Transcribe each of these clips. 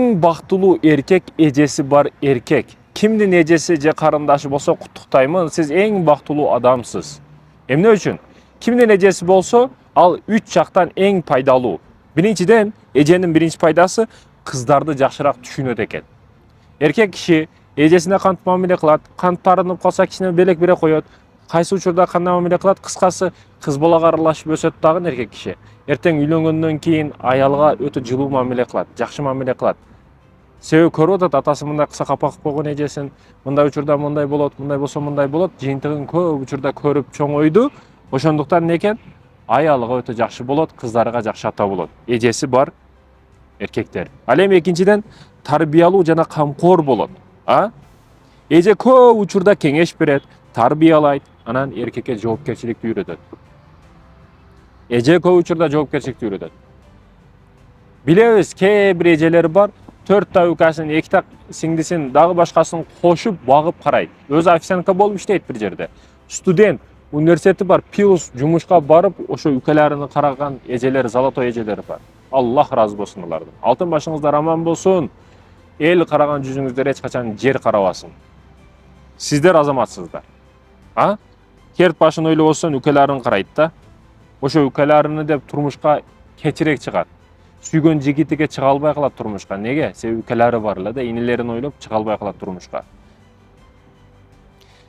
Эң бактылуу эркек эжеси бар эркек. Кимдин эжеси же карындашы болсо куттуктаймын, сиз эң бактылуу адамсыз. Эмне үчүн? Кимдин эжеси болсо, ал 3 жактан эң пайдалуу. Биринчиден, эженин биринчи пайдасы кыздарды жакшыраак түшүнөт экен. Эркек киши эжесине кантип мамиле кылат, кантип таарынып калса кичине белек бере коет, кайсы учурда кандай мамиле кылат, кыскасы кыз балага аралашып өсөт дагы эркек киши. Эртең үйлөнгөндөн кийин аялга өтө жылуу мамиле кылат, жакшы мамиле кылат. Себеби көрүп атат, атасы мындай кыса капак койгон эжесин, мындай учурда мындай болот, мындай болсо мындай болот, жыйынтыгын көп учурда көрүп чоңойду. Ошондуктан эмне экен? Аялга өтө жакшы болот, кыздарга жакшы ата болот. Эжеси бар эркектер. Ал эми экинчиден тарбиялуу жана камкор болот. Эже көп учурда кеңеш берет, тарбиялайт, анан эркекке жоопкерчиликти үйрөтөт. Эже көп учурда жоопкерчиликти үйрөтөт. Билебиз, кээ бир эжелер бар, 4 та укасын, 2 та сиңдисин, дагы башкасын кошуп багып карайт. Өзү официантка болуп иштейт бир жерде. Студент, университети бар, пилс жумушка барып, ошо укаларын караган эжелер, золотой эжелер бар. Аллах разы болсун алардан. Алтын башыңыздар аман болсун. Эл караган жүзүңүздөр эч качан жер карабасын. Сиздер азаматсыздар. Керт башын ойлобосун укаларын карайт да. Ошо укаларыны деп турмушка кечирек чыгат. Сүйгөн жигитиге чыга албай калат турмушка. Неге? Себеби укалары бар эле да, инелерин ойлоп чыга албай калат турмушка.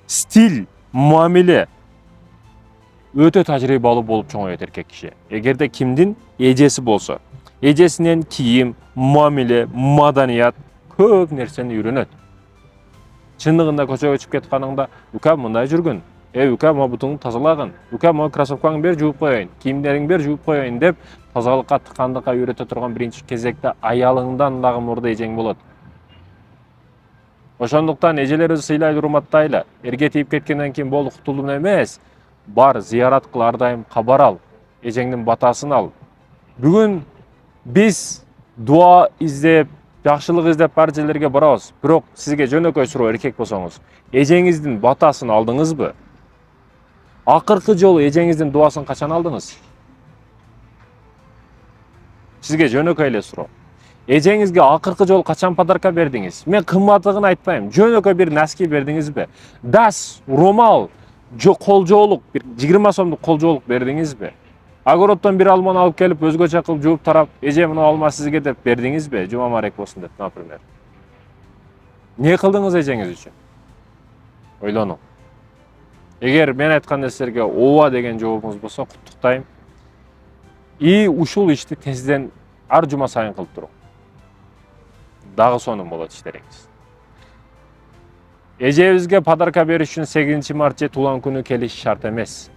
Стиль, мамиле өтө тажрыйбалуу болуп чоңоет эркек киши. Эгерде кимдин эжеси болсо, эжесинен кийим, мамиле, маданият көп нерсени үйрөнөт. Чындыгында көчөгө чыгып кетканыңда, ука мындай жүргүн, ука мабутуңду тазалагын, ука мо кроссовкаңды бер жууп коеюн, кийимдериңди бер жууп коеюн деп тазалыкка, тыкандыкка үйрөтө турган биринчи кезекте аялыңдан дагы мурда эжең болот. Ошондуктан эжелерибизди сыйлайлы, урматтайлы. Эрге тийип кеткенден кийин болду кутулдум эмес. Бар, зыярат кыл, ар дайым кабар ал, эжеңдин батасын ал. Бүгүн биз дуа издеп, жакшылык издеп бар жерлерге барабыз. Бирок сизге жөнөкөй суроо, эркек болсоңуз, эжеңиздин батасын алдыңызбы? Акыркы жолу эжеңиздин дуасын качан алдыңыз? Сизге жөнөкөй эле суроо. Эжеңизге акыркы жолу качан подарка бердиңиз? Мен кымбаттыгын айтпайм, жөнөкөй бир носки бердиңизби? Дас, румал, колжоолук, бир 20 сомдук колжоолук бердиңизби? Огороддон бир алманы алып келип, өзгөчө кылып жууп тарап, эже мына алма сизге деп бердиңизби? Жума марек болсун деп, например. Не кылдыңыз эжеңиз үчүн? Ойлонуң. Эгер мен айткан нерселерге ооба деген жообуңуз болсо, куттуктайм. Ушул ишти тезден ар жума сайын кылып туруң. Дагы сонун болот иштериңиз. Эжебизге подарка бериш үчүн 8 март же туулган күнү келиш шарт эмес.